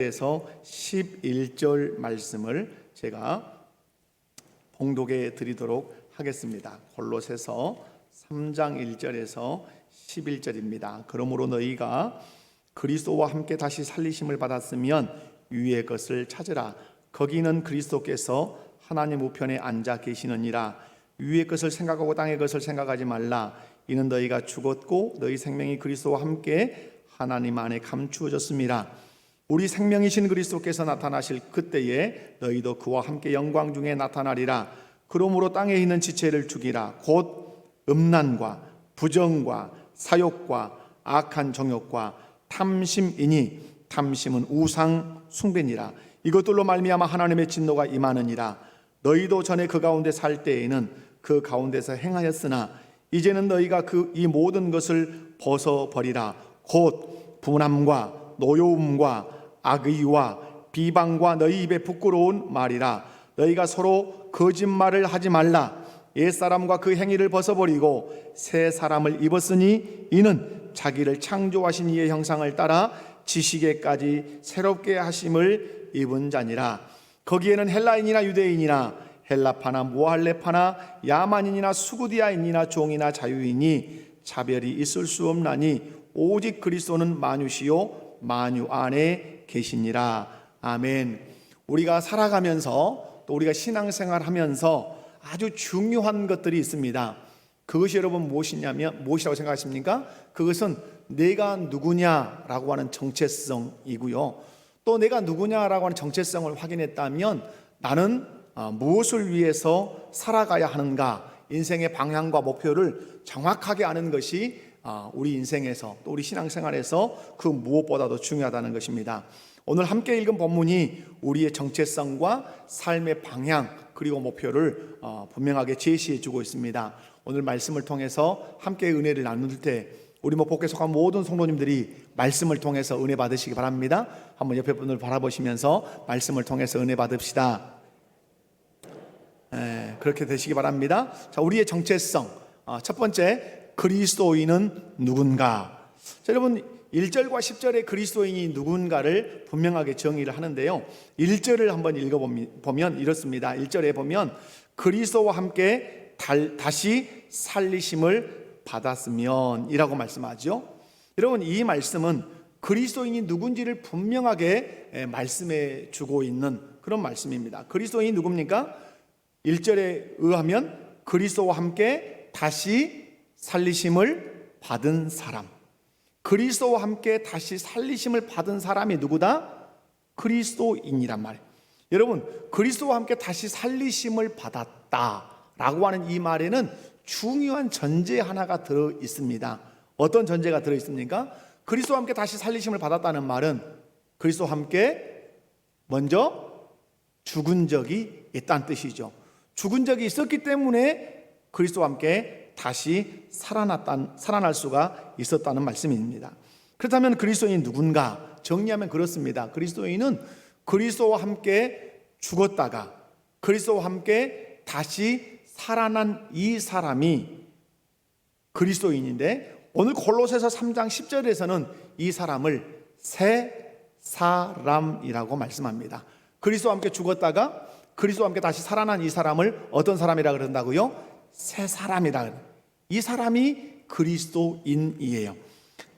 에서 11절 말씀을 제가 봉독해 드리도록 하겠습니다. 골로새서 3장 1절에서 11절입니다. 그러므로 너희가 그리스도와 함께 다시 살리심을 받았으면 위의 것을 찾으라. 거기는 그리스도께서 하나님 우편에 앉아 계시느니라. 위의 것을 생각하고 땅의 것을 생각하지 말라. 이는 너희가 죽었고 너희 생명이 그리스도와 함께 하나님 안에 감추어졌습니다. 우리 생명이신 그리스도께서 나타나실 그때에 너희도 그와 함께 영광 중에 나타나리라. 그러므로 땅에 있는 지체를 죽이라. 곧 음란과 부정과 사욕과 악한 정욕과 탐심이니 탐심은 우상 숭배니라. 이것들로 말미암아 하나님의 진노가 임하느니라. 너희도 전에 그 가운데 살 때에는 그 가운데서 행하였으나 이제는 너희가 이 모든 것을 벗어버리라. 곧 분함과 노여움과 악의와 비방과 너희 입에 부끄러운 말이라. 너희가 서로 거짓말을 하지 말라. 옛사람과 그 행위를 벗어버리고 새 사람을 입었으니 이는 자기를 창조하신 이의 형상을 따라 지식에까지 새롭게 하심을 입은 자니라. 거기에는 헬라인이나 유대인이나 헬라파나 무할레파나 야만인이나 수구디아인이나 종이나 자유인이 차별이 있을 수 없나니 오직 그리스도는 만유시요 만유 안에 계시니라. 아멘. 우리가 살아가면서 또 우리가 신앙생활하면서 아주 중요한 것들이 있습니다. 그것이 여러분 무엇이라고 생각하십니까? 그것은 내가 누구냐라고 하는 정체성이고요. 또 내가 누구냐라고 하는 정체성을 확인했다면 나는 무엇을 위해서 살아가야 하는가, 인생의 방향과 목표를 정확하게 아는 것이 우리 인생에서 또 우리 신앙생활에서 그 무엇보다도 중요하다는 것입니다. 오늘 함께 읽은 본문이 우리의 정체성과 삶의 방향 그리고 목표를 분명하게 제시해 주고 있습니다. 오늘 말씀을 통해서 함께 은혜를 나눌 때 우리 목복에 속한 모든 성도님들이 말씀을 통해서 은혜 받으시기 바랍니다. 한번 옆에 분을 바라보시면서 말씀을 통해서 은혜 받읍시다. 그렇게 되시기 바랍니다. 자, 우리의 정체성 첫 번째, 그리스도인은 누군가. 자, 여러분 1절과 10절에 그리스도인이 누군가를 분명하게 정의를 하는데요, 1절을 한번 읽어보면 이렇습니다. 1절에 보면 그리스도와 함께 다시 살리심을 받았으면 이라고 말씀하죠. 여러분 이 말씀은 그리스도인이 누군지를 분명하게 말씀해 주고 있는 그런 말씀입니다. 그리스도인이 누굽니까? 1절에 의하면 그리스도와 함께 다시 살리심을 받은 사람. 그리스도와 함께 다시 살리심을 받은 사람이 누구다? 그리스도인이란 말이에요. 여러분 그리스도와 함께 다시 살리심을 받았다라고 하는 이 말에는 중요한 전제 하나가 들어 있습니다. 어떤 전제가 들어 있습니까? 그리스도와 함께 다시 살리심을 받았다는 말은 그리스도와 함께 먼저 죽은 적이 있다는 뜻이죠. 죽은 적이 있었기 때문에 그리스도와 함께 다시 살아날 수가 있었다는 말씀입니다. 그렇다면 그리스도인이 누군가? 정리하면 그렇습니다. 그리스도인은 그리스도와 함께 죽었다가 그리스도와 함께 다시 살아난 이 사람이 그리스도인인데, 오늘 골로새서 3장 10절에서는 이 사람을 새 사람이라고 말씀합니다. 그리스도와 함께 죽었다가 그리스도와 함께 다시 살아난 이 사람을 어떤 사람이라 그런다고요? 새 사람이라. 이 사람이 그리스도인이에요.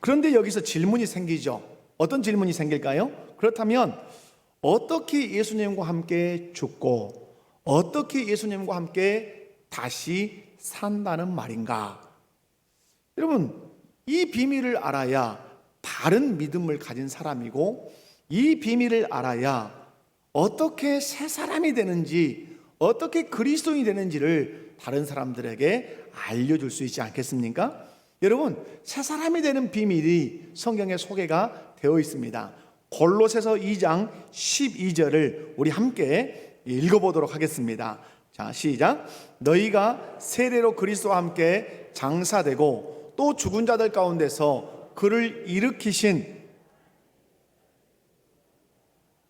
그런데 여기서 질문이 생기죠. 어떤 질문이 생길까요? 그렇다면 어떻게 예수님과 함께 죽고 어떻게 예수님과 함께 다시 산다는 말인가? 여러분 이 비밀을 알아야 바른 믿음을 가진 사람이고, 이 비밀을 알아야 어떻게 새 사람이 되는지, 어떻게 그리스도인이 되는지를 다른 사람들에게 알려줄 수 있지 않겠습니까? 여러분 새 사람이 되는 비밀이 성경에 소개가 되어 있습니다. 골로새서 2장 12절을 우리 함께 읽어보도록 하겠습니다. 자, 시작. 너희가 세례로 그리스도와 함께 장사되고 또 죽은 자들 가운데서 그를 일으키신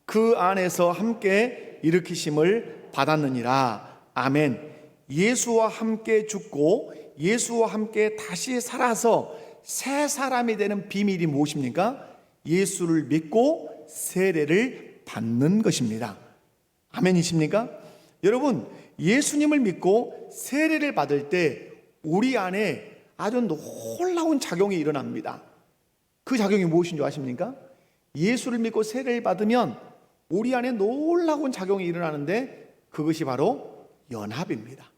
그 안에서 함께 일으키심을 받았느니라. 아멘. 예수와 함께 죽고 예수와 함께 다시 살아서 새 사람이 되는 비밀이 무엇입니까? 예수를 믿고 세례를 받는 것입니다. 아멘이십니까? 여러분, 예수님을 믿고 세례를 받을 때 우리 안에 아주 놀라운 작용이 일어납니다. 그 작용이 무엇인 줄 아십니까? 예수를 믿고 세례를 받으면 우리 안에 놀라운 작용이 일어나는데 그것이 바로 연합입니다.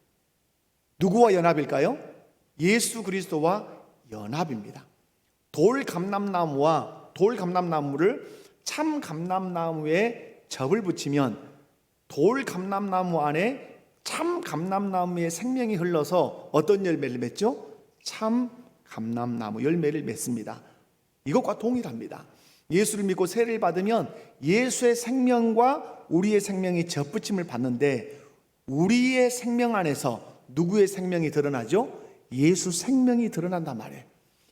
누구와 연합일까요? 예수 그리스도와 연합입니다. 돌감람나무를 참 감람나무에 접을 붙이면 돌감람나무 안에 참 감람나무의 생명이 흘러서 어떤 열매를 맺죠? 참 감람나무 열매를 맺습니다. 이것과 동일합니다. 예수를 믿고 세례를 받으면 예수의 생명과 우리의 생명이 접붙임을 받는데 우리의 생명 안에서 누구의 생명이 드러나죠? 예수 생명이 드러난단 말이에요.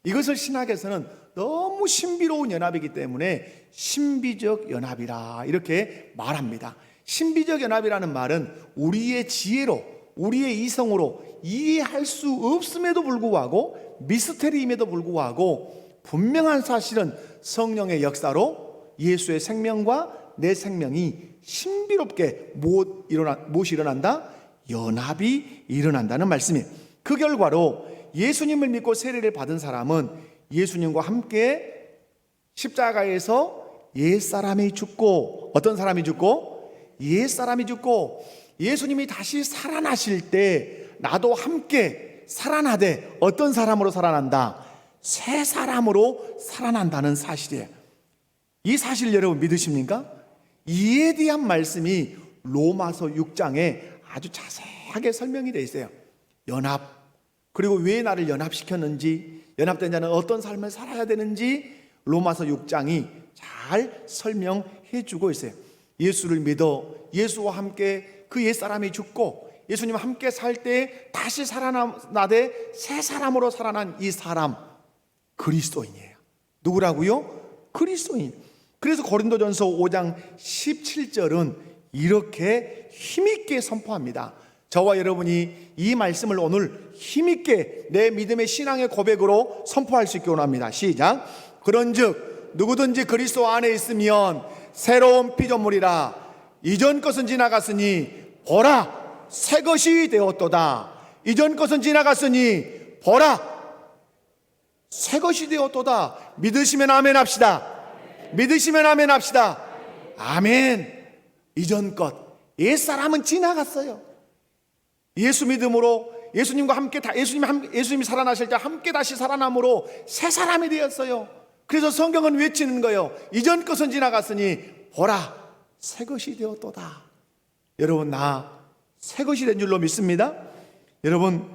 이것을 신학에서는 너무 신비로운 연합이기 때문에 신비적 연합이라 이렇게 말합니다. 신비적 연합이라는 말은 우리의 지혜로, 우리의 이성으로 이해할 수 없음에도 불구하고, 미스테리임에도 불구하고 분명한 사실은 성령의 역사로 예수의 생명과 내 생명이 신비롭게 무엇이 일어난다? 연합이 일어난다는 말씀이에요. 그 결과로 예수님을 믿고 세례를 받은 사람은 예수님과 함께 십자가에서 옛사람이 죽고, 어떤 사람이 죽고? 옛사람이 죽고 예수님이 다시 살아나실 때 나도 함께 살아나되 어떤 사람으로 살아난다? 새 사람으로 살아난다는 사실이에요. 이 사실 여러분 믿으십니까? 이에 대한 말씀이 로마서 6장에 아주 자세하게 설명이 되어 있어요. 연합, 그리고 왜 나를 연합시켰는지, 연합된 자는 어떤 삶을 살아야 되는지 로마서 6장이 잘 설명해 주고 있어요. 예수를 믿어 예수와 함께 그 옛사람이 죽고 예수님과 함께 살 때 다시 살아나되 새 사람으로 살아난 이 사람, 그리스도인이에요. 누구라고요? 그리스도인. 그래서 고린도전서 5장 17절은 이렇게 힘있게 선포합니다. 저와 여러분이 이 말씀을 오늘 힘있게 내 믿음의 신앙의 고백으로 선포할 수 있게 원합니다. 시작. 그런즉 누구든지 그리스도 안에 있으면 새로운 피조물이라. 이전 것은 지나갔으니 보라 새 것이 되었도다. 이전 것은 지나갔으니 보라 새 것이 되었도다. 믿으시면 아멘 합시다. 믿으시면 아멘 합시다. 아멘. 이전 것, 옛사람은 지나갔어요. 예수 믿음으로 예수님과 함께 예수님이 살아나실 때 함께 다시 살아남으로 새 사람이 되었어요. 그래서 성경은 외치는 거예요. 이전 것은 지나갔으니 보라 새 것이 되었도다. 여러분, 나 새 것이 된 줄로 믿습니다. 여러분,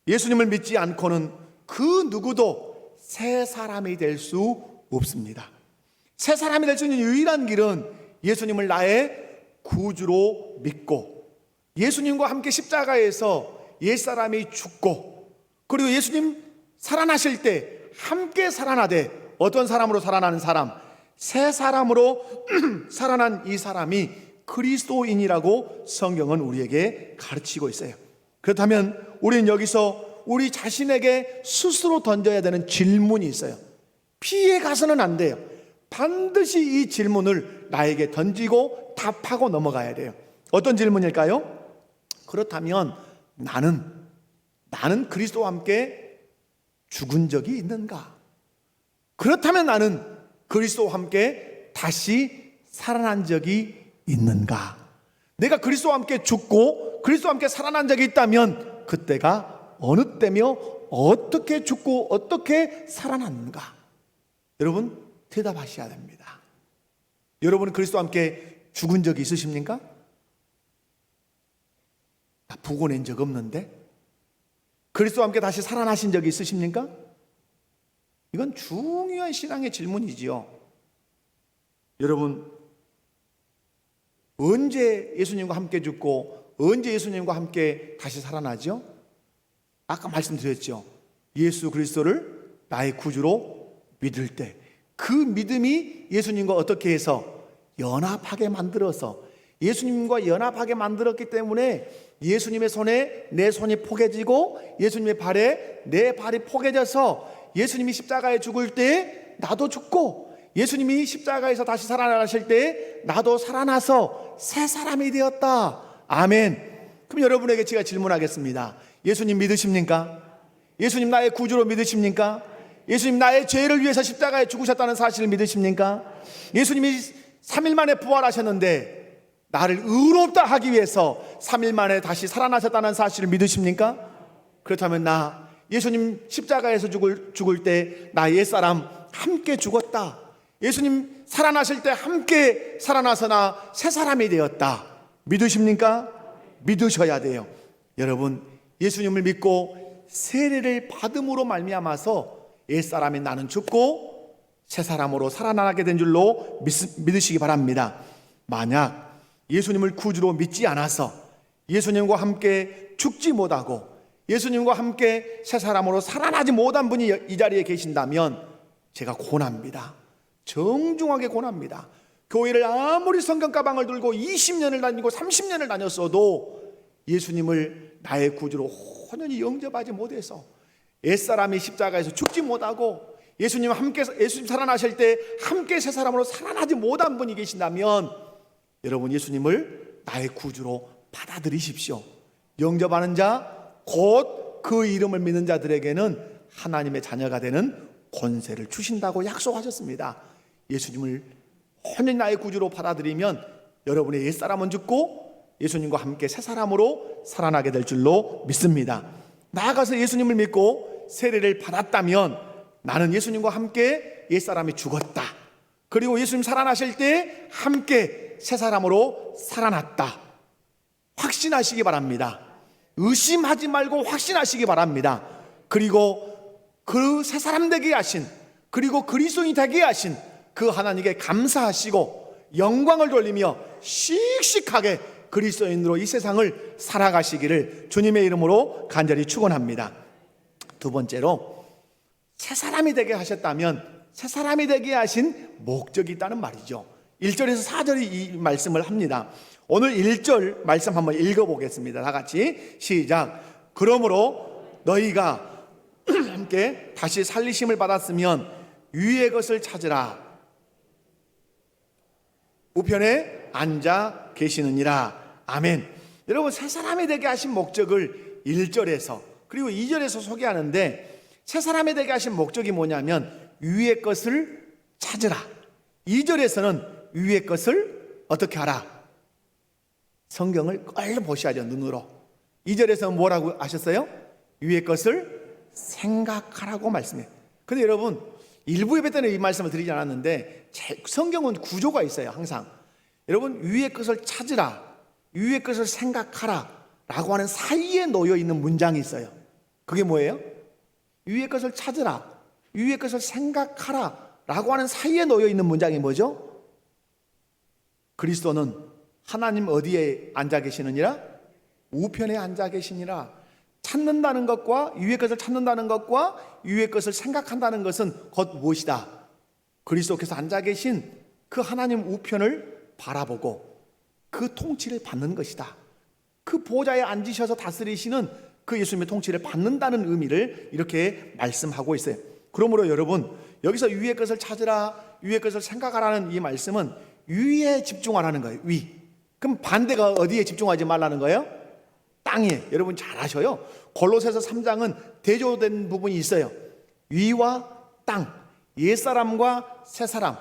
예수님을 믿지 않고는 그 누구도 새 사람이 될 수 없습니다. 새 사람이 될 수 있는 유일한 길은 예수님을 나의 구주로 믿고 예수님과 함께 십자가에서 옛사람이 죽고 그리고 예수님 살아나실 때 함께 살아나되 어떤 사람으로 살아나는 사람? 새 사람으로 살아난 이 사람이 그리스도인이라고 성경은 우리에게 가르치고 있어요. 그렇다면 우리는 여기서 우리 자신에게 스스로 던져야 되는 질문이 있어요. 피해 가서는 안 돼요. 반드시 이 질문을 나에게 던지고 답하고 넘어가야 돼요. 어떤 질문일까요? 그렇다면 나는 그리스도와 함께 죽은 적이 있는가? 그렇다면 나는 그리스도와 함께 다시 살아난 적이 있는가? 내가 그리스도와 함께 죽고 그리스도와 함께 살아난 적이 있다면 그때가 어느 때며 어떻게 죽고 어떻게 살아났는가? 여러분 대답하셔야 됩니다. 여러분은 그리스도와 함께 죽은 적이 있으십니까? 나 부고낸 적 없는데? 그리스도와 함께 다시 살아나신 적이 있으십니까? 이건 중요한 신앙의 질문이지요. 여러분, 언제 예수님과 함께 죽고 언제 예수님과 함께 다시 살아나죠? 아까 말씀드렸죠. 예수 그리스도를 나의 구주로 믿을 때 그 믿음이 예수님과 어떻게 해서 연합하게 만들어서 예수님과 연합하게 만들었기 때문에 예수님의 손에 내 손이 포개지고 예수님의 발에 내 발이 포개져서 예수님이 십자가에 죽을 때 나도 죽고 예수님이 십자가에서 다시 살아나실 때 나도 살아나서 새 사람이 되었다. 아멘. 그럼 여러분에게 제가 질문하겠습니다. 예수님 믿으십니까? 예수님 나의 구주로 믿으십니까? 예수님 나의 죄를 위해서 십자가에 죽으셨다는 사실을 믿으십니까? 예수님이 3일 만에 부활하셨는데 나를 의롭다 하기 위해서 3일 만에 다시 살아나셨다는 사실을 믿으십니까? 그렇다면 나 예수님 십자가에서 죽을 때 나 옛사람 함께 죽었다. 예수님 살아나실 때 함께 살아나서 나 새 사람이 되었다. 믿으십니까? 믿으셔야 돼요. 여러분, 예수님을 믿고 세례를 받음으로 말미암아서 옛사람인 나는 죽고 새 사람으로 살아나게 된 줄로 믿으시기 바랍니다. 만약 예수님을 구주로 믿지 않아서 예수님과 함께 죽지 못하고 예수님과 함께 새 사람으로 살아나지 못한 분이 이 자리에 계신다면 제가 권합니다. 정중하게 권합니다. 교회를 아무리 성경 가방을 들고 20년을 다니고 30년을 다녔어도 예수님을 나의 구주로 혼연히 영접하지 못해서 옛사람이 십자가에서 죽지 못하고 예수님 살아나실 때 함께 새 사람으로 살아나지 못한 분이 계신다면 여러분 예수님을 나의 구주로 받아들이십시오. 영접하는 자 곧 그 이름을 믿는 자들에게는 하나님의 자녀가 되는 권세를 주신다고 약속하셨습니다. 예수님을 혼연히 나의 구주로 받아들이면 여러분의 옛사람은 죽고 예수님과 함께 새 사람으로 살아나게 될 줄로 믿습니다. 나아가서 예수님을 믿고 세례를 받았다면 나는 예수님과 함께 옛사람이 죽었다. 그리고 예수님 살아나실 때 함께 새 사람으로 살아났다. 확신하시기 바랍니다. 의심하지 말고 확신하시기 바랍니다. 그리고 그 새 사람 되게 하신, 그리고 그리스도인이 되게 하신 그 하나님께 감사하시고 영광을 돌리며 씩씩하게 그리스도인으로 이 세상을 살아가시기를 주님의 이름으로 간절히 축원합니다. 두 번째로 새 사람이 되게 하셨다면 새 사람이 되게 하신 목적이 있다는 말이죠. 1절에서 4절이 이 말씀을 합니다. 오늘 1절 말씀 한번 읽어보겠습니다. 다 같이 시작. 그러므로 너희가 함께 다시 살리심을 받았으면 위의 것을 찾으라. 우편에 앉아 계시느니라. 아멘. 여러분 새 사람이 되게 하신 목적을 1절에서 그리고 2절에서 소개하는데 새 사람이 되게 하신 목적이 뭐냐면 위의 것을 찾으라. 2절에서는 위의 것을 어떻게 하라? 성경을 얼른 보셔야죠. 눈으로. 2절에서 뭐라고 하셨어요? 위의 것을 생각하라고 말씀해요. 근데 여러분 일부 예배 때는 이 말씀을 드리지 않았는데 성경은 구조가 있어요. 항상 여러분 위의 것을 찾으라, 위의 것을 생각하라 라고 하는 사이에 놓여 있는 문장이 있어요. 그게 뭐예요? 위의 것을 찾으라, 위의 것을 생각하라 라고 하는 사이에 놓여 있는 문장이 뭐죠? 그리스도는 하나님 어디에 앉아 계시느니라? 우편에 앉아 계시니라. 찾는다는 것과 위의 것을 찾는다는 것과 위의 것을 생각한다는 것은 곧 무엇이다? 그리스도께서 앉아 계신 그 하나님 우편을 바라보고 그 통치를 받는 것이다. 그 보좌에 앉으셔서 다스리시는 그 예수님의 통치를 받는다는 의미를 이렇게 말씀하고 있어요. 그러므로 여러분 여기서 위의 것을 찾으라, 위의 것을 생각하라는 이 말씀은 위에 집중하라는 거예요. 위. 그럼 반대가 어디에 집중하지 말라는 거예요? 땅에. 여러분 잘 아셔요. 골로새서 3장은 대조된 부분이 있어요. 위와 땅, 옛사람과 새사람,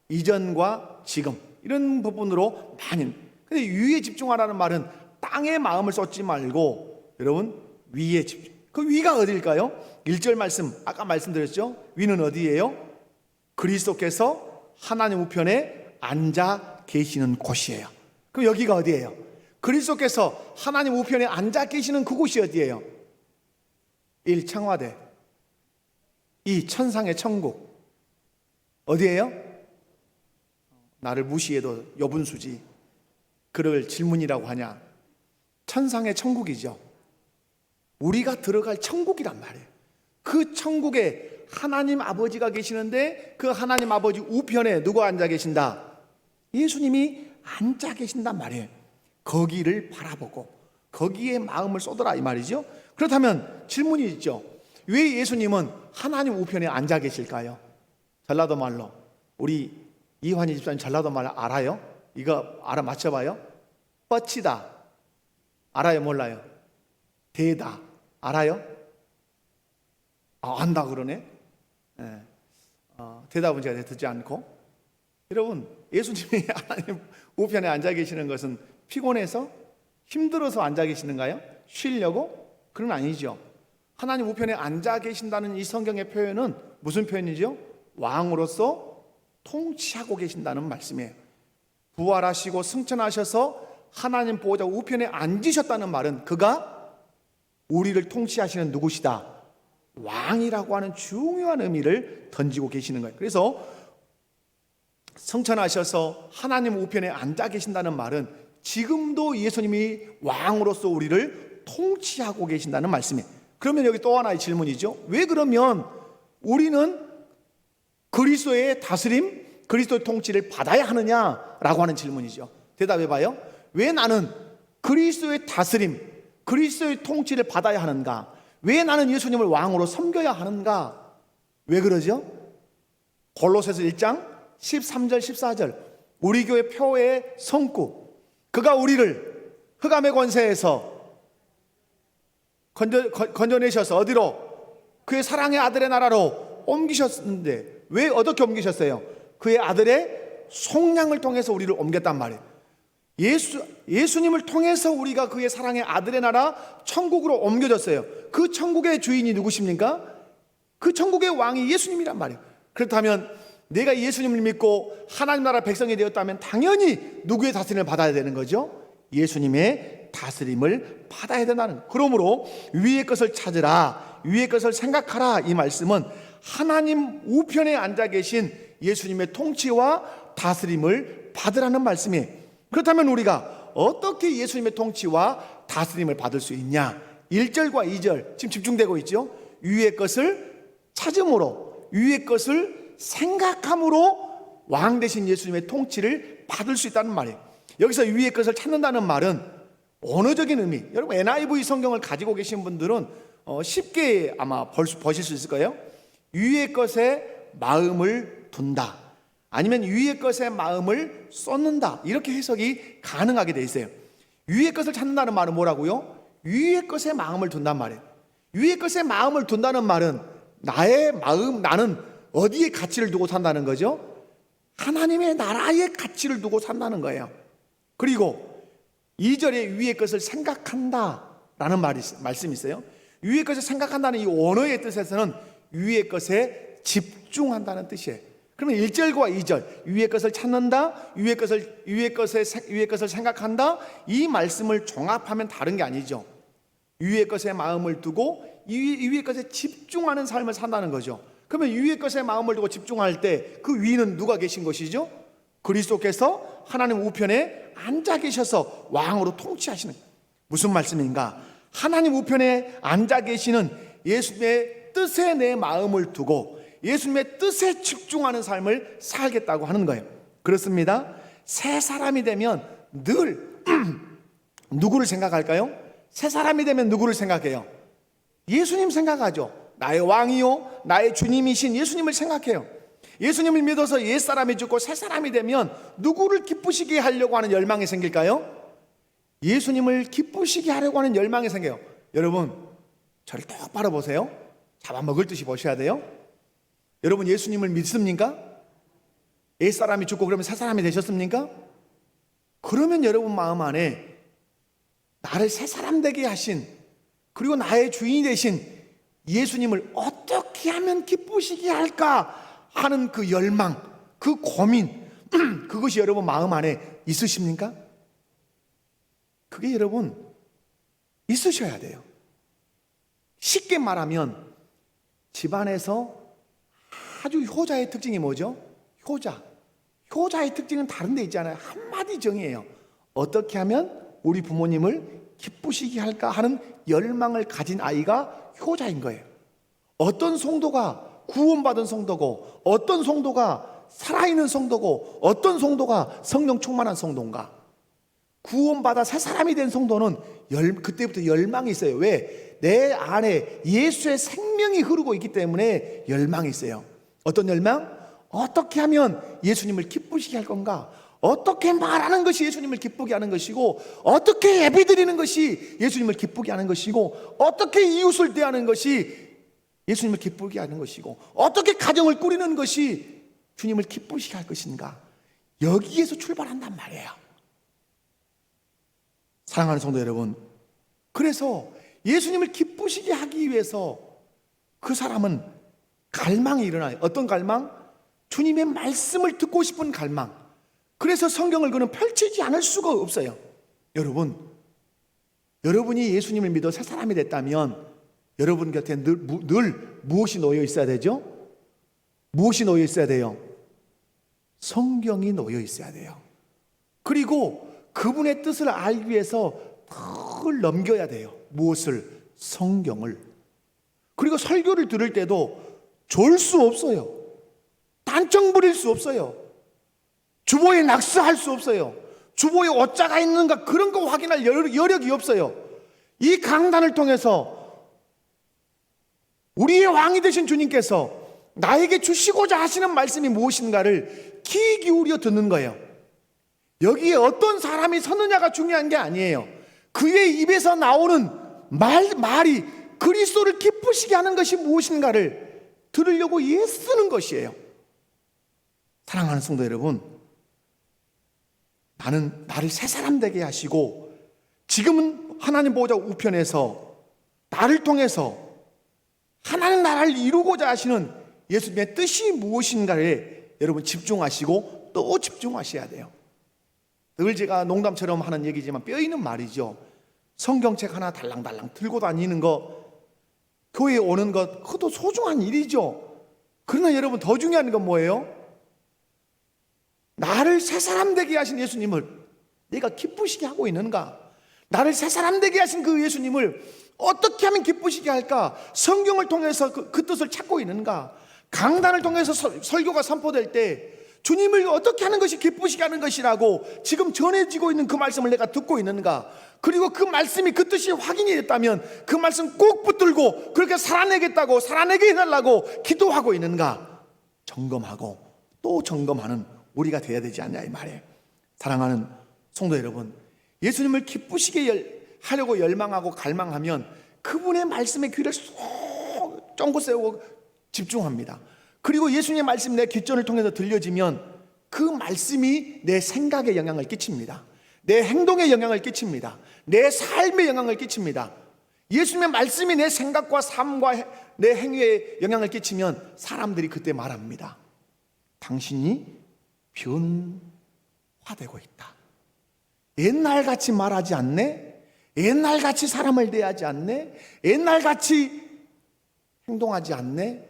이전과 지금 이런 부분으로 많이. 근데 위에 집중하라는 말은 땅에 마음을 쏟지 말고 여러분 위에 집중. 그 위가 어디일까요? 1절 말씀 아까 말씀드렸죠. 위는 어디예요? 그리스도께서 하나님 우편에 앉아 계시는 곳이에요. 그럼 여기가 어디예요? 그리스도께서 하나님 우편에 앉아 계시는 그곳이 어디예요? 1. 청와대, 2. 천상의 천국. 어디예요? 나를 무시해도 여분수지 그를 질문이라고 하냐? 천상의 천국이죠. 우리가 들어갈 천국이란 말이에요. 그 천국에 하나님 아버지가 계시는데 그 하나님 아버지 우편에 누가 앉아 계신다? 예수님이 앉아 계신단 말이에요. 거기를 바라보고 거기에 마음을 쏟아라 이 말이죠. 그렇다면 질문이 있죠. 왜 예수님은 하나님 우편에 앉아 계실까요? 전라도 말로 우리 이환희 집사님 전라도 말 알아요? 이거 알아 맞춰봐요. 뻗치다 알아요? 몰라요? 대다 알아요? 안다 그러네. 예. 대답은 제가 듣지 않고. 여러분, 예수님이 하나님 우편에 앉아 계시는 것은 피곤해서 힘들어서 앉아 계시는가요? 쉬려고? 그건 아니죠. 하나님 우편에 앉아 계신다는 이 성경의 표현은 무슨 표현이죠? 왕으로서 통치하고 계신다는 말씀이에요. 부활하시고 승천하셔서 하나님 보호자 우편에 앉으셨다는 말은 그가 우리를 통치하시는 누구시다? 왕이라고 하는 중요한 의미를 던지고 계시는 거예요. 그래서 승천하셔서 하나님 우편에 앉아 계신다는 말은 지금도 예수님이 왕으로서 우리를 통치하고 계신다는 말씀이에요. 그러면 여기 또 하나의 질문이죠. 왜 그러면 우리는 그리스도의 다스림, 그리스도의 통치를 받아야 하느냐라고 하는 질문이죠. 대답해 봐요. 왜 나는 그리스도의 다스림, 그리스도의 통치를 받아야 하는가? 왜 나는 예수님을 왕으로 섬겨야 하는가? 왜 그러죠? 골로새서 1장 13절 14절 우리 교회 표의 성구, 그가 우리를 흑암의 권세에서 건져내셔서 어디로? 그의 사랑의 아들의 나라로 옮기셨는데 왜 어떻게 옮기셨어요? 그의 아들의 속량을 통해서 우리를 옮겼단 말이에요. 예수님을 통해서 우리가 그의 사랑의 아들의 나라 천국으로 옮겨졌어요. 그 천국의 주인이 누구십니까? 그 천국의 왕이 예수님이란 말이에요. 그렇다면 내가 예수님을 믿고 하나님 나라 백성이 되었다면 당연히 누구의 다스림을 받아야 되는 거죠? 예수님의 다스림을 받아야 된다는 거예요. 그러므로 위의 것을 찾으라, 위의 것을 생각하라, 이 말씀은 하나님 우편에 앉아 계신 예수님의 통치와 다스림을 받으라는 말씀이에요. 그렇다면 우리가 어떻게 예수님의 통치와 다스림을 받을 수 있냐? 1절과 2절 지금 집중되고 있죠. 위의 것을 찾음으로, 위의 것을 생각함으로 왕 되신 예수님의 통치를 받을 수 있다는 말이에요. 여기서 위의 것을 찾는다는 말은 언어적인 의미, 여러분 NIV 성경을 가지고 계신 분들은 쉽게 아마 보실 수 있을 거예요. 위의 것에 마음을 둔다, 아니면 위의 것에 마음을 쏟는다, 이렇게 해석이 가능하게 돼 있어요. 위의 것을 찾는다는 말은 뭐라고요? 위의 것에 마음을 둔단 말이에요. 위의 것에 마음을 둔다는 말은 나의 마음, 나는 어디에 가치를 두고 산다는 거죠? 하나님의 나라의 가치를 두고 산다는 거예요. 그리고 2절에 위의 것을 생각한다 라는 말씀이 있어요. 위의 것을 생각한다는 이 원어의 뜻에서는 위의 것에 집중한다는 뜻이에요. 그러면 1절과 2절 위의 것을 찾는다, 위의 것을 생각한다, 이 말씀을 종합하면 다른 게 아니죠. 위의 것에 마음을 두고 위의 것에 집중하는 삶을 산다는 거죠. 그러면 위의 것에 마음을 두고 집중할 때 그 위는 누가 계신 것이죠? 그리스도께서 하나님 우편에 앉아 계셔서 왕으로 통치하시는, 무슨 말씀인가? 하나님 우편에 앉아 계시는 예수님의 뜻에 내 마음을 두고 예수님의 뜻에 집중하는 삶을 살겠다고 하는 거예요. 그렇습니다. 새 사람이 되면 늘 누구를 생각할까요? 새 사람이 되면 누구를 생각해요? 예수님 생각하죠. 나의 왕이요 나의 주님이신 예수님을 생각해요. 예수님을 믿어서 옛사람이 죽고 새 사람이 되면 누구를 기쁘시게 하려고 하는 열망이 생길까요? 예수님을 기쁘시게 하려고 하는 열망이 생겨요. 여러분 저를 똑바로 보세요. 잡아먹을 듯이 보셔야 돼요. 여러분 예수님을 믿습니까? 옛사람이 죽고 그러면 새 사람이 되셨습니까? 그러면 여러분 마음 안에 나를 새 사람 되게 하신, 그리고 나의 주인이 되신 예수님을 어떻게 하면 기쁘시게 할까 하는 그 열망, 그 고민, 그것이 여러분 마음 안에 있으십니까? 그게 여러분 있으셔야 돼요. 쉽게 말하면 집안에서 아주 효자의 특징이 뭐죠? 효자의 특징은 다른 데 있잖아요. 한마디 정의예요. 어떻게 하면 우리 부모님을 기쁘시게 할까 하는 열망을 가진 아이가 효자인 거예요. 어떤 성도가 구원받은 성도고, 어떤 성도가 살아있는 성도고, 어떤 성도가 성령 충만한 성도인가? 구원받아 새 사람이 된 성도는 그때부터 열망이 있어요. 왜? 내 안에 예수의 생명이 흐르고 있기 때문에 열망이 있어요. 어떤 열망? 어떻게 하면 예수님을 기쁘시게 할 건가? 어떻게 말하는 것이 예수님을 기쁘게 하는 것이고, 어떻게 예배 드리는 것이 예수님을 기쁘게 하는 것이고, 어떻게 이웃을 대하는 것이 예수님을 기쁘게 하는 것이고, 어떻게 가정을 꾸리는 것이 주님을 기쁘시게 할 것인가? 여기에서 출발한단 말이에요. 사랑하는 성도 여러분, 그래서 예수님을 기쁘시게 하기 위해서 그 사람은 갈망이 일어나요. 어떤 갈망? 주님의 말씀을 듣고 싶은 갈망. 그래서 성경을 그는 펼치지 않을 수가 없어요. 여러분이 예수님을 믿어 새 사람이 됐다면 여러분 곁에 늘 무엇이 놓여 있어야 되죠? 무엇이 놓여 있어야 돼요? 성경이 놓여 있어야 돼요. 그리고 그분의 뜻을 알기 위해서 늘 넘겨야 돼요. 무엇을? 성경을. 그리고 설교를 들을 때도 졸 수 없어요. 단청 부릴 수 없어요. 주보에 낙서할 수 없어요. 주보에 어짜가 있는가 그런 거 확인할 여력이 없어요. 이 강단을 통해서 우리의 왕이 되신 주님께서 나에게 주시고자 하시는 말씀이 무엇인가를 귀 기울여 듣는 거예요. 여기에 어떤 사람이 서느냐가 중요한 게 아니에요. 그의 입에서 나오는 말이 그리스도를 기쁘시게 하는 것이 무엇인가를 들으려고 애쓰는 것이에요. 사랑하는 성도 여러분, 나를 새 사람 되게 하시고 지금은 하나님 보호자 우편에서 나를 통해서 하나님 나라를 이루고자 하시는 예수님의 뜻이 무엇인가에 여러분 집중하시고 또 집중하셔야 돼요. 늘 제가 농담처럼 하는 얘기지만 뼈 있는 말이죠. 성경책 하나 달랑달랑 들고 다니는 거, 교회에 오는 것, 그것도 소중한 일이죠. 그러나 여러분 더 중요한 건 뭐예요? 나를 새 사람 되게 하신 예수님을 내가 기쁘시게 하고 있는가? 나를 새 사람 되게 하신 그 예수님을 어떻게 하면 기쁘시게 할까? 성경을 통해서 그 뜻을 찾고 있는가? 강단을 통해서 설교가 선포될 때 주님을 어떻게 하는 것이 기쁘시게 하는 것이라고 지금 전해지고 있는 그 말씀을 내가 듣고 있는가? 그리고 그 말씀이 그 뜻이 확인이 됐다면 그 말씀 꼭 붙들고 그렇게 살아내겠다고, 살아내게 해달라고 기도하고 있는가? 점검하고 또 점검하는 우리가 돼야 되지 않냐 이 말이에요. 사랑하는 성도 여러분, 예수님을 기쁘시게 하려고 열망하고 갈망하면 그분의 말씀에 귀를 쏙 쫑긋 세우고 집중합니다. 그리고 예수님의 말씀이 내 귓전을 통해서 들려지면 그 말씀이 내 생각에 영향을 끼칩니다. 내 행동에 영향을 끼칩니다. 내 삶에 영향을 끼칩니다. 예수님의 말씀이 내 생각과 삶과 내 행위에 영향을 끼치면 사람들이 그때 말합니다. 당신이 변화되고 있다. 옛날같이 말하지 않네? 옛날같이 사람을 대하지 않네? 옛날같이 행동하지 않네?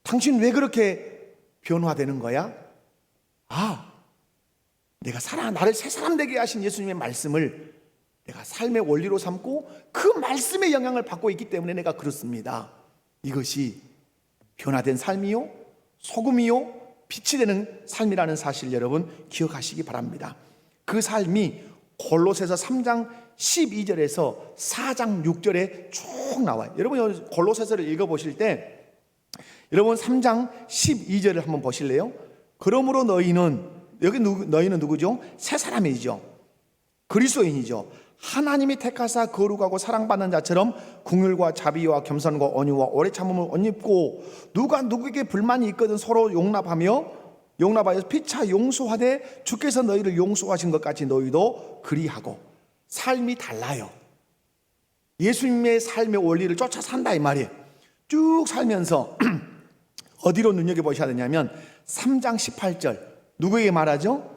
당신 왜 그렇게 변화되는 거야? 내가 나를 새 사람 되게 하신 예수님의 말씀을 내가 삶의 원리로 삼고 그 말씀의 영향을 받고 있기 때문에 내가 그렇습니다. 이것이 변화된 삶이요, 소금이요, 빛이 되는 삶이라는 사실 여러분 기억하시기 바랍니다. 그 삶이 골로새서 3장 12절에서 4장 6절에 쭉 나와요. 여러분 골로새서를 읽어보실 때 여러분 3장 12절을 한번 보실래요? 그러므로 너희는, 여기 너희는 누구죠? 새 사람이죠. 그리스도인이죠. 하나님이 택하사 거룩하고 사랑받는 자처럼 긍휼과 자비와 겸손과 온유와 오래 참음을 옷 입고 누가 누구에게 불만이 있거든 서로 용납하여 피차 용서하되 주께서 너희를 용서하신 것 같이 너희도 그리하고. 삶이 달라요. 예수님의 삶의 원리를 쫓아 산다 이 말이에요. 쭉 살면서 어디로 눈여겨보셔야 되냐면 3장 18절 누구에게 말하죠?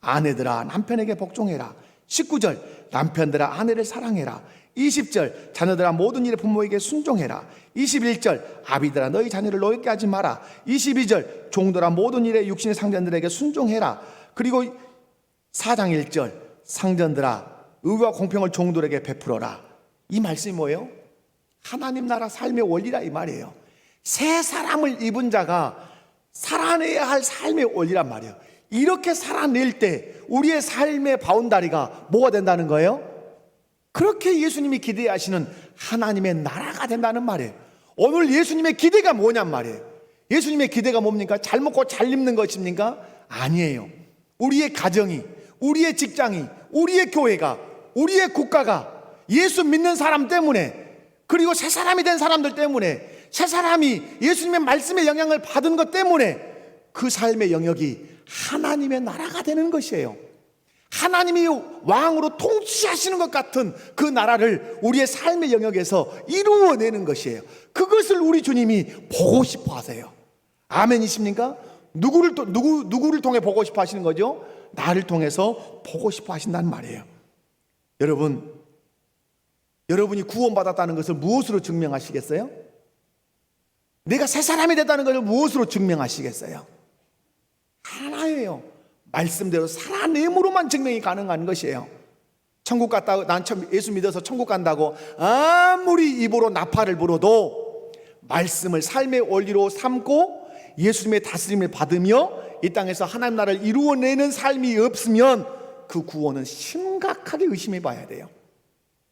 아내들아 남편에게 복종해라. 19절 남편들아 아내를 사랑해라. 20절 자녀들아 모든 일에 부모에게 순종해라. 21절 아비들아 너희 자녀를 노엽게 하지 마라. 22절 종들아 모든 일에 육신의 상전들에게 순종해라. 그리고 4장 1절 상전들아 의와 공평을 종들에게 베풀어라. 이 말씀이 뭐예요? 하나님 나라 삶의 원리라 이 말이에요. 새 사람을 입은 자가 살아내야 할 삶의 원리란 말이에요. 이렇게 살아낼 때 우리의 삶의 바운다리가 뭐가 된다는 거예요? 그렇게 예수님이 기대하시는 하나님의 나라가 된다는 말이에요. 오늘 예수님의 기대가 뭐냔 말이에요. 예수님의 기대가 뭡니까? 잘 먹고 잘 입는 것입니까? 아니에요. 우리의 가정이, 우리의 직장이, 우리의 교회가, 우리의 국가가 예수 믿는 사람 때문에, 그리고 새 사람이 된 사람들 때문에, 새 사람이 예수님의 말씀의 영향을 받은 것 때문에 그 삶의 영역이 하나님의 나라가 되는 것이에요. 하나님이 왕으로 통치하시는 것 같은 그 나라를 우리의 삶의 영역에서 이루어내는 것이에요. 그것을 우리 주님이 보고 싶어 하세요. 아멘이십니까? 누구를 통해 보고 싶어 하시는 거죠? 나를 통해서 보고 싶어 하신다는 말이에요. 여러분이 구원받았다는 것을 무엇으로 증명하시겠어요? 내가 새 사람이 됐다는 것을 무엇으로 증명하시겠어요? 하나예요. 말씀대로 살아냄으로만 증명이 가능한 것이에요. 천국 갔다고, 난 예수 믿어서 천국 간다고 아무리 입으로 나팔을 불어도 말씀을 삶의 원리로 삼고 예수님의 다스림을 받으며 이 땅에서 하나님 나라를 이루어내는 삶이 없으면 그 구원은 심각하게 의심해 봐야 돼요.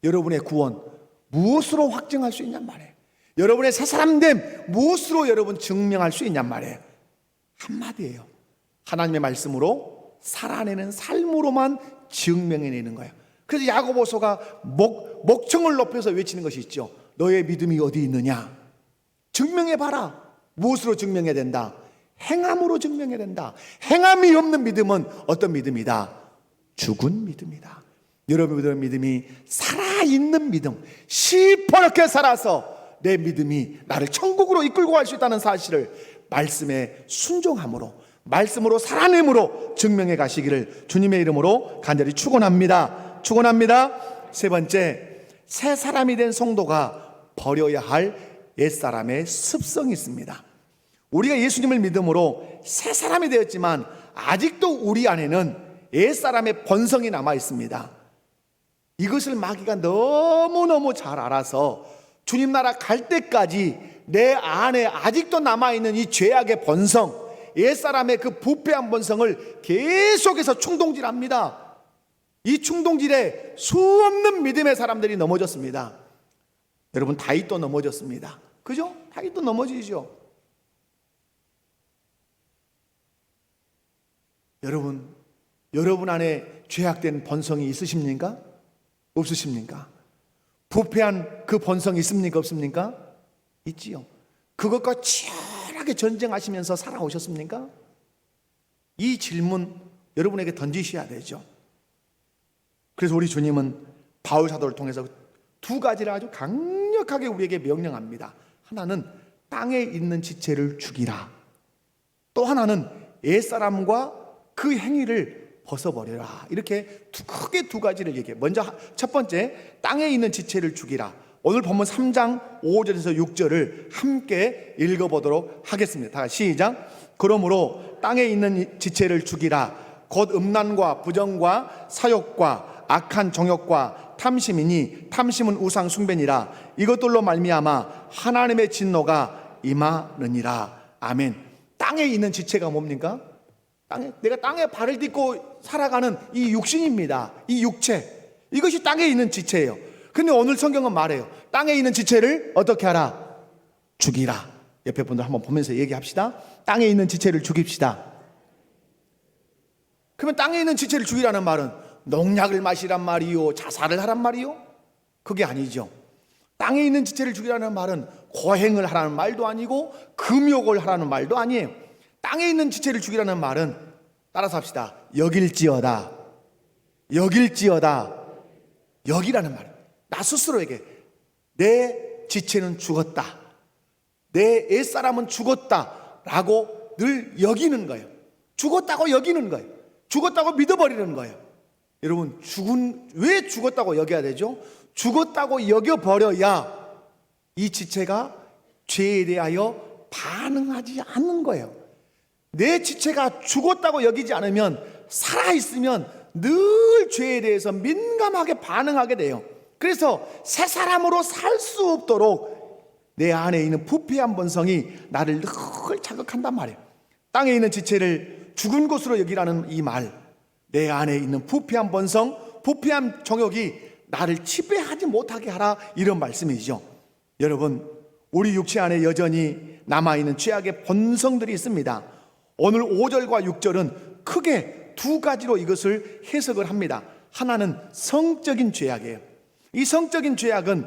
여러분의 구원 무엇으로 확증할 수 있냔 말이에요. 여러분의 새 사람됨 무엇으로 여러분 증명할 수 있냔 말이에요. 한마디예요. 하나님의 말씀으로 살아내는 삶으로만 증명해내는 거예요. 그래서 야고보서가 목청을 높여서 외치는 것이 있죠. 너의 믿음이 어디 있느냐? 증명해봐라. 무엇으로 증명해야 된다? 행함으로 증명해야 된다. 행함이 없는 믿음은 어떤 믿음이다? 죽은 믿음이다. 여러분의 믿음이 살아있는 믿음, 시퍼렇게 살아서 내 믿음이 나를 천국으로 이끌고 갈 수 있다는 사실을 말씀에 순종함으로, 말씀으로 살아냄으로 증명해 가시기를 주님의 이름으로 간절히 축원합니다. 세 번째, 새 사람이 된 성도가 버려야 할 옛사람의 습성이 있습니다. 우리가 예수님을 믿음으로 새 사람이 되었지만 아직도 우리 안에는 옛사람의 본성이 남아 있습니다. 이것을 마귀가 너무너무 잘 알아서 주님 나라 갈 때까지 내 안에 아직도 남아있는 이 죄악의 본성, 옛사람의 그 부패한 본성을 계속해서 충동질합니다. 이 충동질에 수없는 믿음의 사람들이 넘어졌습니다. 여러분, 다윗도 넘어졌습니다. 그죠? 다윗도 넘어지죠. 여러분 안에 죄악된 본성이 있으십니까? 없으십니까? 부패한 그 본성이 있습니까? 없습니까? 있지요. 그것과 치열하게 전쟁하시면서 살아오셨습니까? 이 질문 여러분에게 던지셔야 되죠. 그래서 우리 주님은 바울 사도를 통해서 두 가지를 아주 강력하게 우리에게 명령합니다. 하나는 땅에 있는 지체를 죽이라. 또 하나는 옛사람과 그 행위를 벗어버려라. 이렇게 크게 두 가지를 얘기해요. 먼저 첫 번째, 땅에 있는 지체를 죽이라. 오늘 본문 3장 5절에서 6절을 함께 읽어보도록 하겠습니다. 다 같이 시작. 그러므로 땅에 있는 지체를 죽이라. 곧 음란과 부정과 사욕과 악한 정욕과 탐심이니 탐심은 우상 숭배니라. 이것들로 말미암아 하나님의 진노가 임하느니라. 아멘. 땅에 있는 지체가 뭡니까? 내가 땅에 발을 딛고 살아가는 이 육신입니다. 이 육체, 이것이 땅에 있는 지체예요. 근데 오늘 성경은 말해요. 땅에 있는 지체를 어떻게 하라? 죽이라. 옆에 분들 한번 보면서 얘기합시다. 땅에 있는 지체를 죽입시다. 그러면 땅에 있는 지체를 죽이라는 말은 농약을 마시란 말이요, 자살을 하란 말이요? 그게 아니죠. 땅에 있는 지체를 죽이라는 말은 고행을 하라는 말도 아니고 금욕을 하라는 말도 아니에요. 땅에 있는 지체를 죽이라는 말은, 따라서 합시다. 여길지어다. 여기라는 말이에요. 나 스스로에게 내 지체는 죽었다, 내 옛사람은 죽었다 라고 늘 여기는 거예요. 죽었다고 여기는 거예요. 죽었다고 믿어버리는 거예요. 여러분, 왜 죽었다고 여겨야 되죠? 죽었다고 여겨버려야 이 지체가 죄에 대하여 반응하지 않는 거예요. 내 지체가 죽었다고 여기지 않으면, 살아있으면 늘 죄에 대해서 민감하게 반응하게 돼요. 그래서 새 사람으로 살 수 없도록 내 안에 있는 부패한 본성이 나를 늘 자극한단 말이에요. 땅에 있는 지체를 죽은 것으로 여기라는 이 말, 내 안에 있는 부패한 본성, 부패한 정욕이 나를 지배하지 못하게 하라, 이런 말씀이죠. 여러분, 우리 육체 안에 여전히 남아있는 죄악의 본성들이 있습니다. 오늘 5절과 6절은 크게 두 가지로 이것을 해석을 합니다. 하나는 성적인 죄악이에요. 이 성적인 죄악은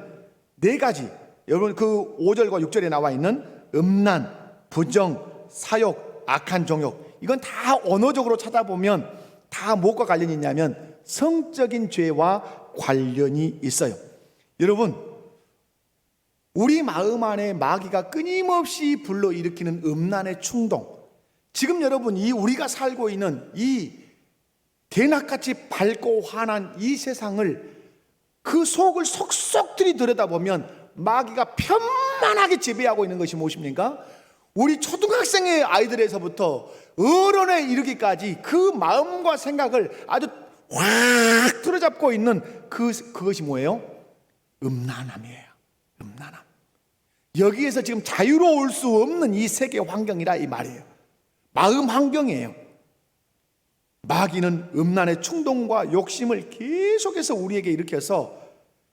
네 가지. 여러분 그 5절과 6절에 나와 있는 음란, 부정, 사욕, 악한 정욕, 이건 다 언어적으로 찾아보면 다 무엇과 관련이 있냐면 성적인 죄와 관련이 있어요. 여러분, 우리 마음 안에 마귀가 끊임없이 불러일으키는 음란의 충동, 지금 여러분 이 우리가 살고 있는 이 대낮같이 밝고 환한 이 세상을 그 속을 속속들이 들여다보면 마귀가 편만하게 지배하고 있는 것이 무엇입니까? 우리 초등학생의 아이들에서부터 어른에 이르기까지 그 마음과 생각을 아주 확 틀어잡고 있는 그것이 뭐예요? 음란함이에요. 음란함. 여기에서 지금 자유로울 수 없는 이 세계 환경이라 이 말이에요. 마음 환경이에요. 마귀는 음란의 충동과 욕심을 계속해서 우리에게 일으켜서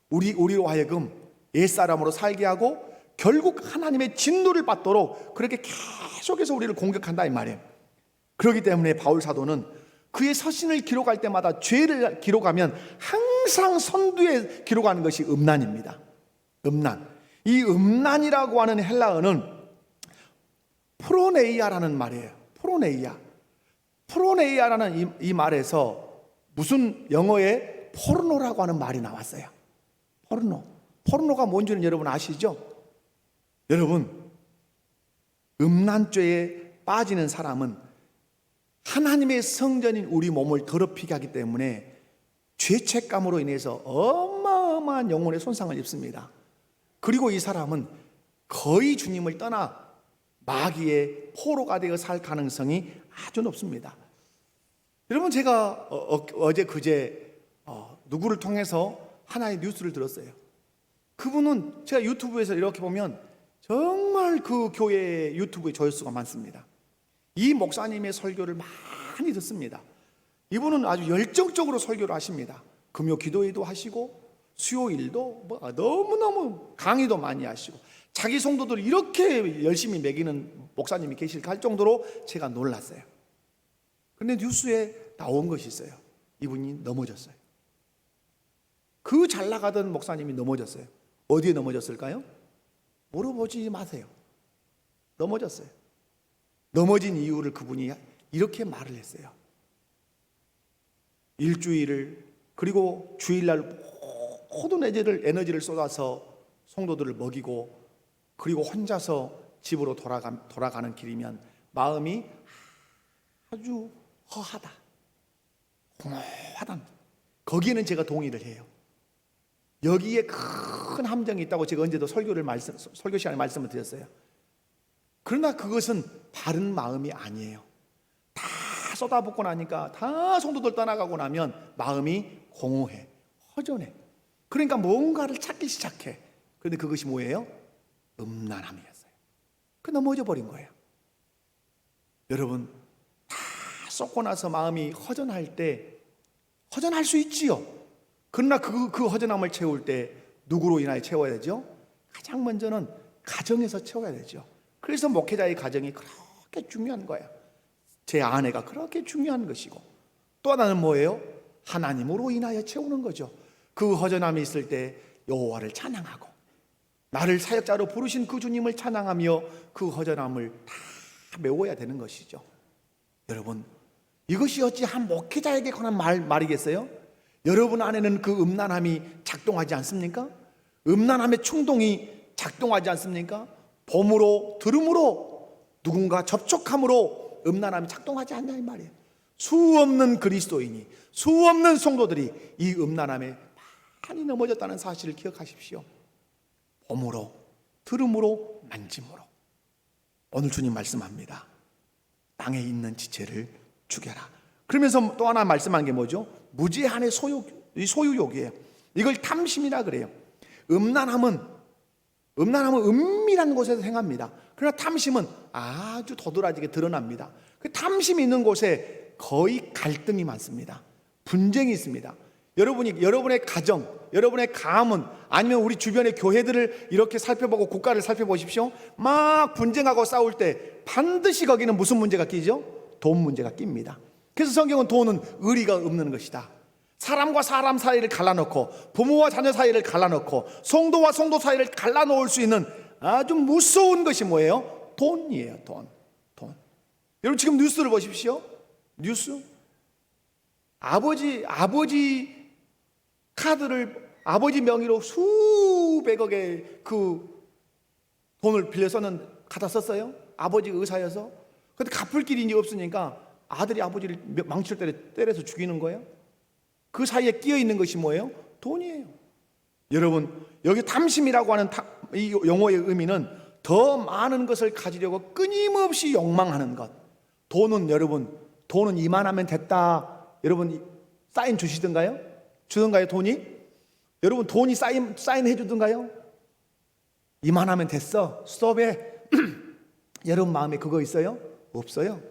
우리로 하여금 옛사람으로 살게 하고 결국 하나님의 진노를 받도록 그렇게 계속해서 우리를 공격한다 이 말이에요. 그렇기 때문에 바울 사도는 그의 서신을 기록할 때마다 죄를 기록하면 항상 선두에 기록하는 것이 음란입니다. 음란. 이 음란이라고 하는 헬라어는 프로네이아라는 말이에요. 프로네이아라는 이 말에서 무슨 영어에 포르노라고 하는 말이 나왔어요. 포르노가 뭔지는 여러분 아시죠? 여러분, 음란죄에 빠지는 사람은 하나님의 성전인 우리 몸을 더럽히게 하기 때문에 죄책감으로 인해서 어마어마한 영혼의 손상을 입습니다. 그리고 이 사람은 거의 주님을 떠나 마귀의 포로가 되어 살 가능성이 아주 높습니다. 여러분, 제가 어제 그제 누구를 통해서 하나의 뉴스를 들었어요. 그분은 제가 유튜브에서 이렇게 보면 정말 그 교회의 유튜브의 조회수가 많습니다. 이 목사님의 설교를 많이 듣습니다. 이분은 아주 열정적으로 설교를 하십니다. 금요 기도회도 하시고 수요일도 너무너무 강의도 많이 하시고 자기 성도들 이렇게 열심히 먹이는 목사님이 계실까 할 정도로 제가 놀랐어요. 그런데 뉴스에 나온 것이 있어요. 이분이 넘어졌어요. 그 잘 나가던 목사님이 넘어졌어요. 어디에 넘어졌을까요? 물어보지 마세요. 넘어졌어요. 넘어진 이유를 그분이 이렇게 말을 했어요. 일주일을 그리고 주일날 모든 에너지를 쏟아서 성도들을 먹이고 그리고 혼자서 집으로 돌아가는 길이면 마음이 아주 허하다, 공허하다. 거기에는 제가 동의를 해요. 여기에 큰 함정이 있다고 제가 언제도 설교 시간에 말씀을 드렸어요. 그러나 그것은 바른 마음이 아니에요. 다 쏟아붓고 나니까 다 성도들 떠나가고 나면 마음이 공허해, 허전해. 그러니까 뭔가를 찾기 시작해. 그런데 그것이 뭐예요? 음란함이었어요. 그 넘어져 버린 거예요. 여러분, 다 쏟고 나서 마음이 허전할 때 허전할 수 있지요. 그러나 그 허전함을 채울 때 누구로 인하여 채워야 되죠? 가장 먼저는 가정에서 채워야 되죠. 그래서 목회자의 가정이 그렇게 중요한 거예요. 제 아내가 그렇게 중요한 것이고, 또 하나는 뭐예요? 하나님으로 인하여 채우는 거죠. 그 허전함이 있을 때 여호와를 찬양하고 나를 사역자로 부르신 그 주님을 찬양하며 그 허전함을 다 메워야 되는 것이죠. 여러분, 이것이 어찌 한 목회자에게 관한 말이겠어요? 여러분 안에는 그 음란함이 작동하지 않습니까? 음란함의 충동이 작동하지 않습니까? 봄으로 들음으로 누군가 접촉함으로 음란함이 작동하지 않냐 이 말이에요. 수없는 그리스도인이, 수없는 성도들이 이 음란함에 많이 넘어졌다는 사실을 기억하십시오. 봄으로 들음으로 만짐으로. 오늘 주님 말씀합니다. 땅에 있는 지체를 죽여라. 그러면서 또 하나 말씀한 게 뭐죠? 무제한의 소유욕이에요. 이걸 탐심이라 그래요. 음란함은 은밀한 곳에서 행합니다. 그러나 탐심은 아주 도드라지게 드러납니다. 그 탐심이 있는 곳에 거의 갈등이 많습니다. 분쟁이 있습니다. 여러분의 가정, 여러분의 가문, 아니면 우리 주변의 교회들을 이렇게 살펴보고 국가를 살펴보십시오. 막 분쟁하고 싸울 때 반드시 거기는 무슨 문제가 끼죠? 돈 문제가 낍니다. 그래서 성경은 돈은 의리가 없는 것이다. 사람과 사람 사이를 갈라놓고, 부모와 자녀 사이를 갈라놓고, 성도와 성도 사이를 갈라놓을 수 있는 아주 무서운 것이 뭐예요? 돈이에요. 돈. 여러분 지금 뉴스를 보십시오. 뉴스. 아버지 카드를 아버지 명의로 수백억의 그 돈을 빌려 갖다 썼어요. 아버지 의사여서. 근데 갚을 길이 이제 없으니까 아들이 아버지를 망치로 때려서 죽이는 거예요. 그 사이에 끼어 있는 것이 뭐예요? 돈이에요. 여러분, 여기 탐심이라고 하는 이 용어의 의미는 더 많은 것을 가지려고 끊임없이 욕망하는 것. 돈은 이만하면 됐다. 여러분 사인 주시던가요? 돈이? 여러분 돈이 사인해 주던가요? 이만하면 됐어. 스톱해. 여러분 마음에 그거 있어요? 없어요.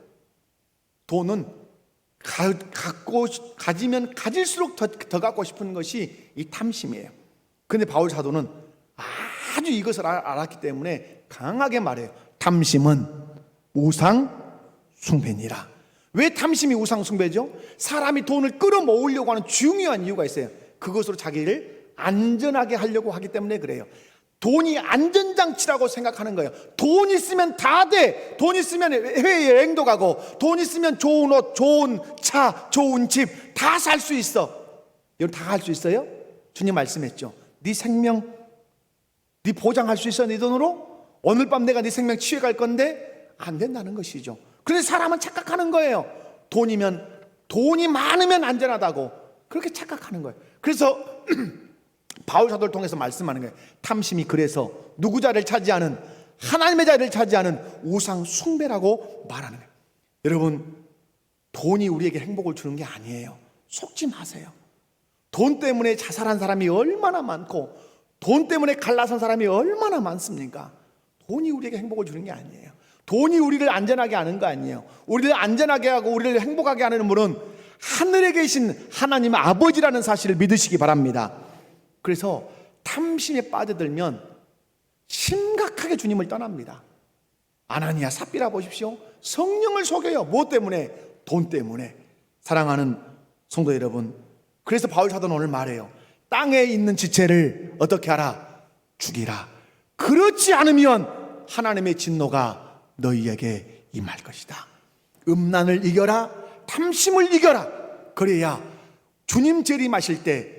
돈은 가지면 가질수록 더 갖고 싶은 것이 이 탐심이에요. 근데 바울 사도는 아주 이것을 알았기 때문에 강하게 말해요. 탐심은 우상 숭배니라. 왜 탐심이 우상 숭배죠? 사람이 돈을 끌어모으려고 하는 중요한 이유가 있어요. 그것으로 자기를 안전하게 하려고 하기 때문에 그래요. 돈이 안전장치라고 생각하는 거예요. 돈 있으면 다 돼. 돈 있으면 해외여행도 가고, 돈 있으면 좋은 옷, 좋은 차, 좋은 집 다 살 수 있어. 여러분 다 할 수 있어요? 주님 말씀했죠. 네 생명 네 보장할 수 있어? 네 돈으로? 오늘 밤 내가 네 생명 취해갈 건데 안 된다는 것이죠. 그래서 사람은 착각하는 거예요. 돈이 많으면 안전하다고 그렇게 착각하는 거예요. 그래서 바울 사도를 통해서 말씀하는 거예요. 탐심이 그래서 누구 자리를 차지하는, 하나님의 자리를 차지하는 우상 숭배라고 말하는 거예요. 여러분 돈이 우리에게 행복을 주는 게 아니에요. 속지 마세요. 돈 때문에 자살한 사람이 얼마나 많고 돈 때문에 갈라선 사람이 얼마나 많습니까? 돈이 우리에게 행복을 주는 게 아니에요. 돈이 우리를 안전하게 하는 거 아니에요. 우리를 안전하게 하고 우리를 행복하게 하는 분은 하늘에 계신 하나님 아버지라는 사실을 믿으시기 바랍니다. 그래서 탐심에 빠져들면 심각하게 주님을 떠납니다. 아나니아 삽비라 보십시오. 성령을 속여요. 무엇 때문에? 돈 때문에. 사랑하는 성도 여러분, 그래서 바울 사도는 오늘 말해요. 땅에 있는 지체를 어떻게 하라? 죽이라. 그렇지 않으면 하나님의 진노가 너희에게 임할 것이다. 음란을 이겨라. 탐심을 이겨라. 그래야 주님 재림하실 때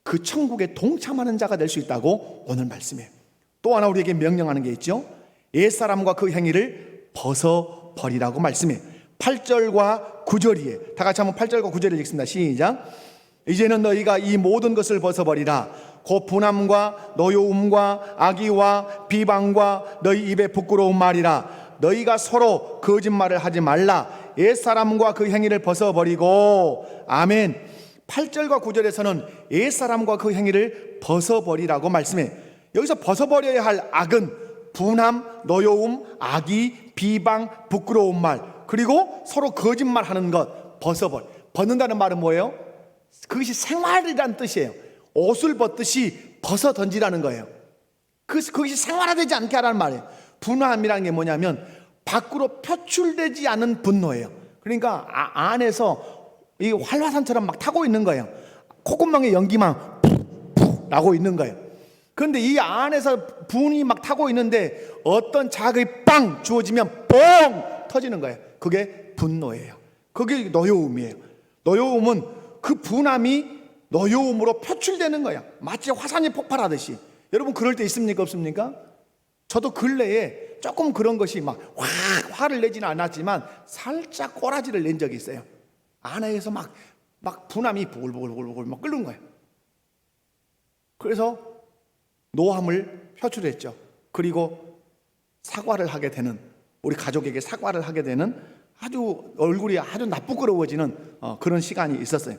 그 천국에 동참하는 자가 될 수 있다고 오늘 말씀해요. 또 하나 우리에게 명령하는 게 있죠. 옛사람과 그 행위를 벗어버리라고 말씀해요. 8절과 9절이에요. 다 같이 한번 8절과 9절을 읽습니다. 시작. 이제는 너희가 이 모든 것을 벗어버리라. 곧 분함과 노여움과 악의와 비방과 너희 입에 부끄러운 말이라. 너희가 서로 거짓말을 하지 말라. 옛사람과 그 행위를 벗어버리고. 아멘. 8절과 9절에서는 옛사람과 그 행위를 벗어버리라고 말씀해. 여기서 벗어버려야 할 악은 분함, 노여움, 악의, 비방, 부끄러운 말, 그리고 서로 거짓말하는 것 벗는다는 말은 뭐예요? 그것이 생활이라는 뜻이에요. 옷을 벗듯이 벗어 던지라는 거예요. 그것이 생활화되지 않게 하라는 말이에요. 분함이라는 게 뭐냐면 밖으로 표출되지 않은 분노예요. 그러니까 안에서 이 활화산처럼 막 타고 있는 거예요. 콧구멍에 연기만 푹푹 나고 있는 거예요. 그런데 이 안에서 분이 막 타고 있는데 어떤 자극이 빵 주어지면 뻥 터지는 거예요. 그게 분노예요. 그게 노여움이에요. 노여움은 그 분함이 노여움으로 표출되는 거예요. 마치 화산이 폭발하듯이. 여러분 그럴 때 있습니까? 없습니까? 저도 근래에 조금 그런 것이 막 화를 내지는 않았지만 살짝 꼬라지를 낸 적이 있어요. 안에서 막 분함이 보글보글 막 끓는 거예요. 그래서 노함을 표출했죠. 그리고 사과를 하게 되는, 우리 가족에게 사과를 하게 되는 아주 얼굴이 아주 나쁘끄러워지는 그런 시간이 있었어요.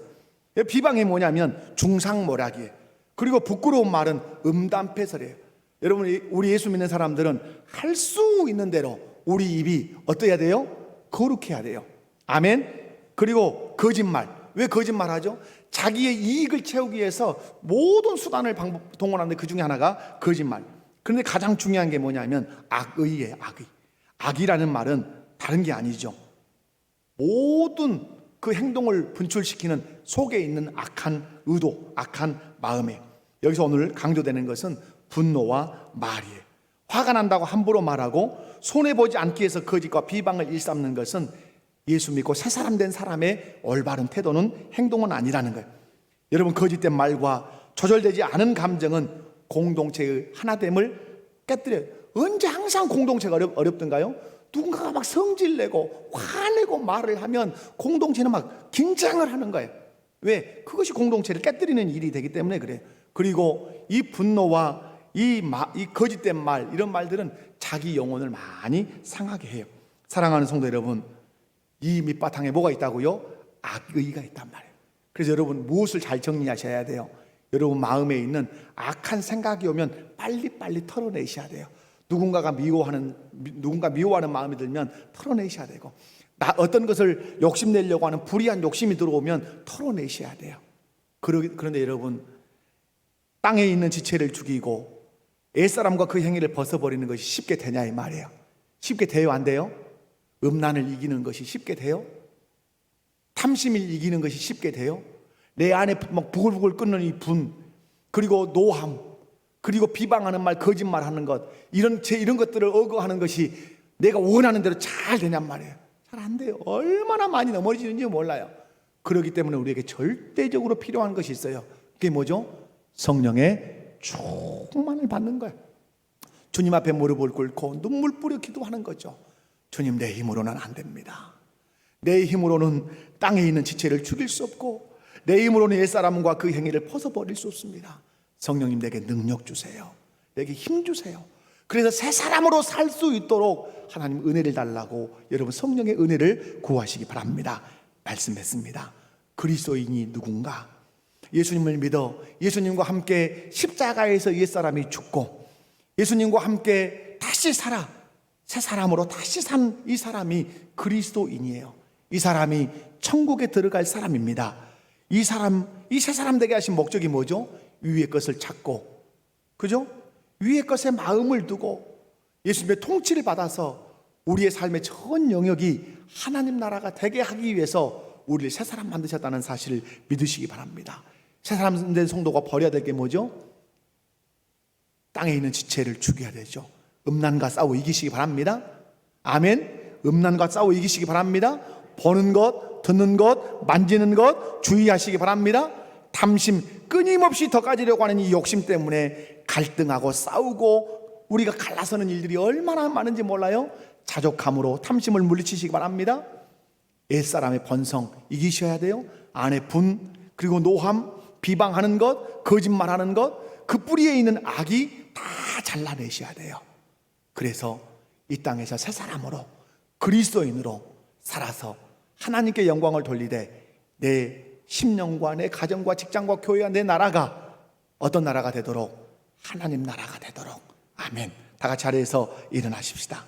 비방이 뭐냐면 중상모략이에요. 그리고 부끄러운 말은 음담패설이에요. 여러분 우리 예수 믿는 사람들은 할 수 있는 대로 우리 입이 어떠해야 돼요? 거룩해야 돼요. 아멘. 그리고 거짓말. 왜 거짓말하죠? 자기의 이익을 채우기 위해서 모든 수단을 동원하는데 그 중에 하나가 거짓말. 그런데 가장 중요한 게 뭐냐면 악의예요. 악의. 악이라는 말은 다른 게 아니죠. 모든 그 행동을 분출시키는 속에 있는 악한 의도, 악한 마음에, 여기서 오늘 강조되는 것은 분노와 말이에요. 화가 난다고 함부로 말하고 손해보지 않기 위해서 거짓과 비방을 일삼는 것은 예수 믿고 새 사람 된 사람의 올바른 태도는, 행동은 아니라는 거예요. 여러분, 거짓된 말과 조절되지 않은 감정은 공동체의 하나됨을 깨뜨려요. 언제 항상 공동체가 어렵던가요? 누군가가 막 성질내고 화내고 말을 하면 공동체는 막 긴장을 하는 거예요. 왜? 그것이 공동체를 깨뜨리는 일이 되기 때문에 그래요. 그리고 이 분노와 이 거짓된 말, 이런 말들은 자기 영혼을 많이 상하게 해요. 사랑하는 성도 여러분, 이 밑바탕에 뭐가 있다고요? 악의가 있단 말이에요. 그래서 여러분, 무엇을 잘 정리하셔야 돼요? 여러분 마음에 있는 악한 생각이 오면 빨리빨리 털어내셔야 돼요. 누군가 미워하는 마음이 들면 털어내셔야 되고, 어떤 것을 욕심내려고 하는 불의한 욕심이 들어오면 털어내셔야 돼요. 그런데 여러분, 땅에 있는 지체를 죽이고 옛사람과 그 행위를 벗어버리는 것이 쉽게 되냐 이 말이에요. 쉽게 돼요, 안 돼요? 음란을 이기는 것이 쉽게 돼요? 탐심을 이기는 것이 쉽게 돼요? 내 안에 막 부글부글 끓는 이 분, 그리고 노함, 그리고 비방하는 말, 거짓말하는 것, 이런 것들을 억어하는 것이 내가 원하는 대로 잘 되냔 말이에요. 잘 안 돼요. 얼마나 많이 넘어지는지 몰라요. 그렇기 때문에 우리에게 절대적으로 필요한 것이 있어요. 그게 뭐죠? 성령의 충만을 받는 거예요. 주님 앞에 무릎을 꿇고 눈물 뿌려 기도하는 거죠. 주님, 내 힘으로는 안 됩니다. 내 힘으로는 땅에 있는 지체를 죽일 수 없고, 내 힘으로는 옛사람과 그 행위를 벗어버릴 수 없습니다. 성령님, 내게 능력 주세요. 내게 힘 주세요. 그래서 새 사람으로 살 수 있도록 하나님 은혜를 달라고 여러분 성령의 은혜를 구하시기 바랍니다. 말씀했습니다. 그리스도인이 누군가? 예수님을 믿어 예수님과 함께 십자가에서 옛사람이 죽고 예수님과 함께 다시 살아 새 사람으로 다시 산 이 사람이 그리스도인이에요. 이 사람이 천국에 들어갈 사람입니다. 이 새 사람 되게 하신 목적이 뭐죠? 위의 것을 찾고, 그죠? 위의 것에 마음을 두고 예수님의 통치를 받아서 우리의 삶의 전 영역이 하나님 나라가 되게 하기 위해서 우리를 새 사람 만드셨다는 사실을 믿으시기 바랍니다. 새 사람 된 성도가 버려야 될 게 뭐죠? 땅에 있는 지체를 죽여야 되죠. 음란과 싸워 이기시기 바랍니다. 아멘. 음란과 싸워 이기시기 바랍니다. 보는 것, 듣는 것, 만지는 것 주의하시기 바랍니다. 탐심, 끊임없이 더 가지려고 하는 이 욕심 때문에 갈등하고 싸우고 우리가 갈라서는 일들이 얼마나 많은지 몰라요. 자족함으로 탐심을 물리치시기 바랍니다. 옛사람의 본성 이기셔야 돼요. 안에 분, 그리고 노함, 비방하는 것, 거짓말하는 것, 그 뿌리에 있는 악이 다 잘라내셔야 돼요. 그래서 이 땅에서 새 사람으로 그리스도인으로 살아서 하나님께 영광을 돌리되 내 심령과 내 가정과 직장과 교회와 내 나라가 어떤 나라가 되도록? 하나님 나라가 되도록. 아멘. 다 같이 자리에서 일어나십시다.